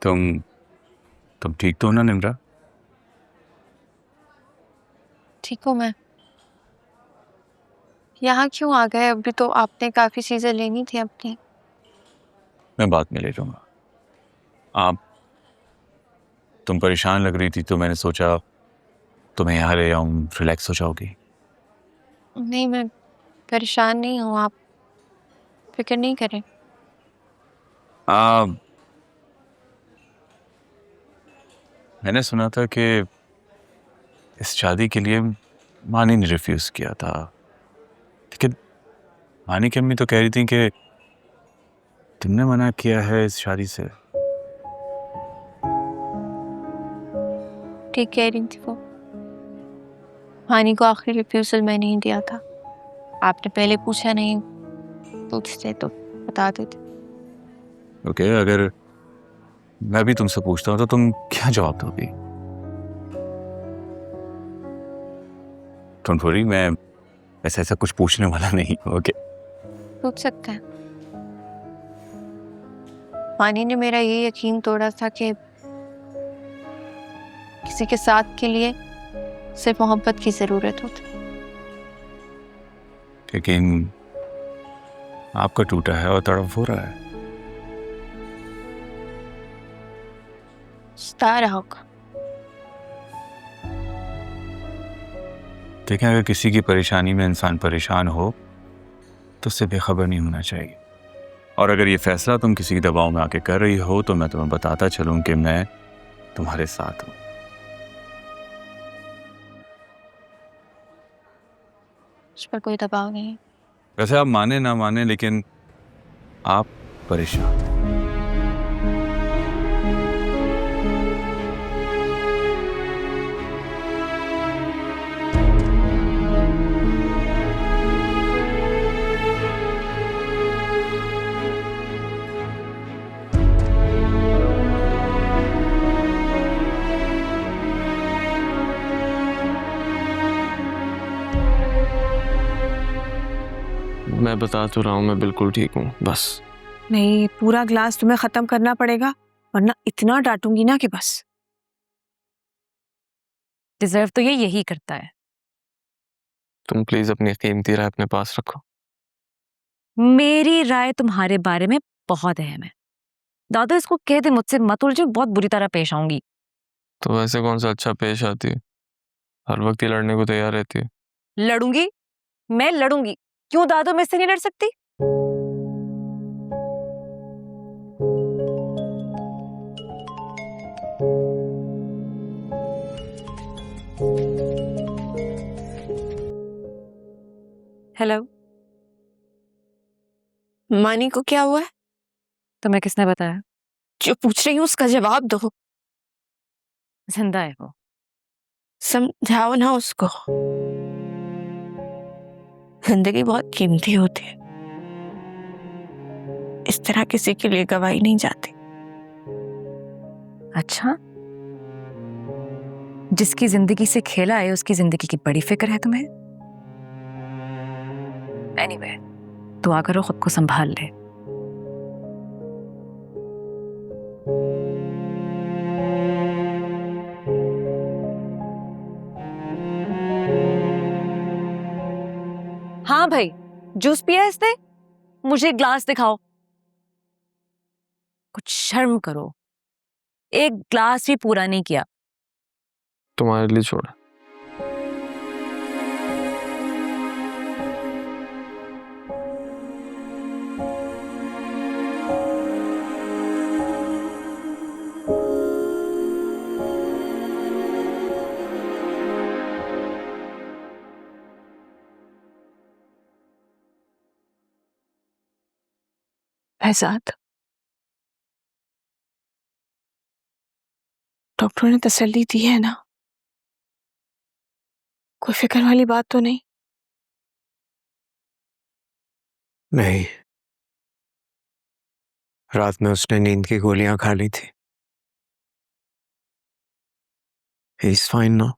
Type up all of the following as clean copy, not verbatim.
तुम ठीक तो हो ना निम्रा? ठीक हूँ मैं। यहाँ क्यों आ गए? अभी तो आपने काफी चीजें लेनी थी अपनी। मैं बाद में ले लूंगा। तुम परेशान लग रही थी तो मैंने सोचा तुम्हें यहाँ ले आऊं, रिलैक्स हो जाओगी। नहीं, मैं परेशान नहीं हूँ, आप फिक्र नहीं करें। आ, मैंने सुना था कि इस शादी के लिए मानी ने रिफ्यूज किया था, लेकिन मानी की अम्मी तो कह रही थी कि तुमने मना किया है इस शादी से। ठीक कह रही थी वो। हानि को आखिरी रिफ्यूजल मैंने ही दिया था। आपने पहले पूछा नहीं, पूछते तो बता देते। ओके, अगर मैं भी तुमसे पूछता हूँ तो तुम क्या जवाब दोगी? डोंट वरी, मैं ऐसा कुछ पूछने वाला नहीं। ओके, पूछ सकते हैं। हानि ने मेरा ये यकीन तोड़ा था कि किसी के साथ के लिए सिर्फ मोहब्बत की जरूरत होती। लेकिन आपका टूटा है और तड़प हो रहा है। सता रहा होगा। देखें, अगर किसी की परेशानी में इंसान परेशान हो तो उससे बेखबर नहीं होना चाहिए। और अगर ये फैसला तुम किसी दबाव में आके कर रही हो तो मैं तुम्हें बताता चलूं कि मैं तुम्हारे साथ हूं। उस पर कोई दबाव नहीं। वैसे आप माने ना माने, लेकिन आप परेशान हैं। मैं बता तो रहा हूँ, मैं बिल्कुल ठीक हूँ। बस नहीं, पूरा ग्लास तुम्हें खत्म करना पड़ेगा, वरना इतना डांटूंगी ना कि बस। डिजर्व तो ये यही करता है। तुम प्लीज अपनी कीमती राय अपने पास रखो। मेरी राय तुम्हारे बारे में बहुत अहम है। दादा, इसको कह दे मुझसे मत उलझे, बहुत बुरी तरह पेश आऊंगी। तो वैसे कौन सा अच्छा पेश आती है? हर वक्त ही लड़ने को तैयार रहती है। लड़ूंगी, मैं लड़ूंगी। क्यों दादो, मैं इससे नहीं लड़ सकती? हेलो, मानी को क्या हुआ है? तुम्हें किसने बताया? जो पूछ रही हूँ उसका जवाब दो। जिंदा है वो। समझाओ ना उसको। जिंदगी बहुत कीमती होती है, इस तरह किसी के लिए गवाई नहीं जाती। अच्छा, जिसकी जिंदगी से खेला है उसकी जिंदगी की बड़ी फिक्र है तुम्हें। एनीवे, दुआ करो खुद को संभाल ले। हाँ भाई, जूस पिया इसने? मुझे ग्लास दिखाओ। कुछ शर्म करो, एक ग्लास भी पूरा नहीं किया। तुम्हारे लिए छोड़ा। फैजाद, डॉक्टर ने तसल्ली दी है ना? कोई फिक्र वाली बात तो नहीं? नहीं, रात में उसने नींद की गोलियां खा ली थी। He is fine now.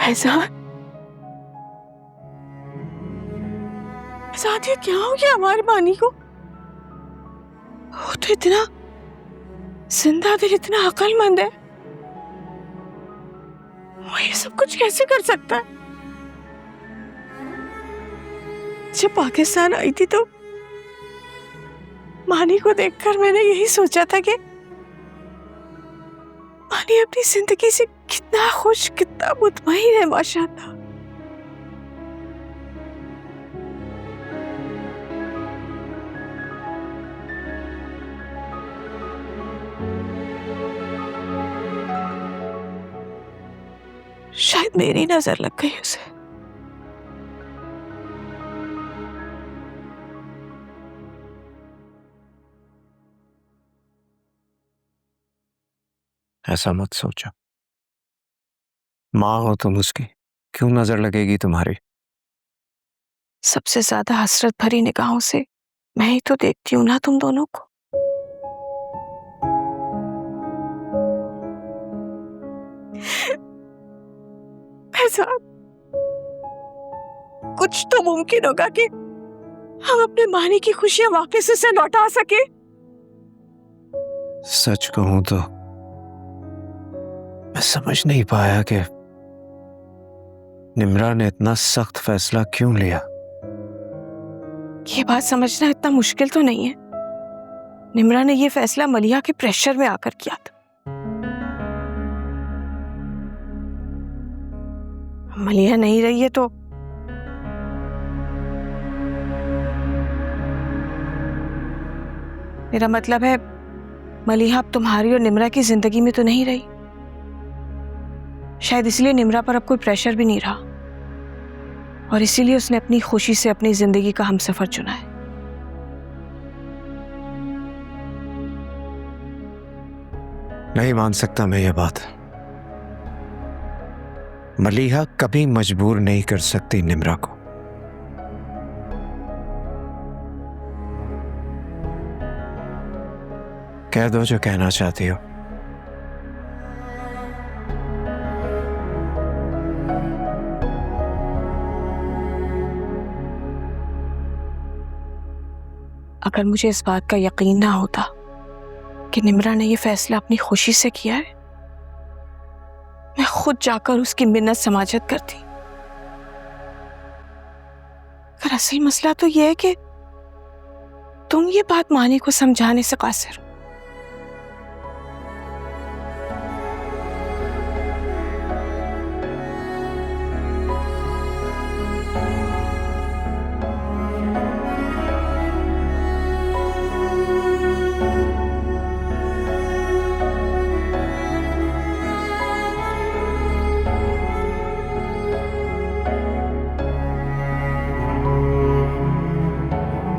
Faizan, Faizan ये क्या हो गया हमारी मानी को? वो तो इतना जिंदा दिल, इतना अक्लमंद है, वो ये सब कुछ कैसे कर सकता है? जब पाकिस्तान आई थी तो मानी को देखकर मैंने यही सोचा था कि मानी अपनी जिंदगी से कितना खुश, कितना मुतमईन है माशाअल्लाह। शायद मेरी नजर लग गई उसे। ऐसा मत सोचो, माँ हो तुम उसकी, क्यों नजर लगेगी तुम्हारी? सबसे ज्यादा हसरत भरी निगाहों से मैं ही तो देखती हूँ ना तुम दोनों को। फैजान, कुछ तो मुमकिन होगा कि हम अपने मानी की खुशियां वापस उसे लौटा सके। सच कहूं तो मैं समझ नहीं पाया कि निम्रा ने इतना सख्त फैसला क्यों लिया। ये बात समझना इतना मुश्किल तो नहीं है। निम्रा ने ये फैसला मलिहा के प्रेशर में आकर किया था। मलिहा नहीं रही है तो मेरा मतलब है मलिहा अब तुम्हारी और निम्रा की जिंदगी में तो नहीं रही। शायद इसलिए निम्रा पर अब कोई प्रेशर भी नहीं रहा और इसीलिए उसने अपनी खुशी से अपनी जिंदगी का हमसफर चुना है। नहीं मान सकता मैं ये बात। मलिहा कभी मजबूर नहीं कर सकती निम्रा को। कह दो जो कहना चाहती हो। अगर मुझे इस बात का यकीन ना होता कि निम्रा ने यह फैसला अपनी खुशी से किया है, मैं खुद जाकर उसकी मिन्नत समाजत करती। पर असल मसला तो यह है कि तुम ये बात मानी को समझाने से कासिर हो।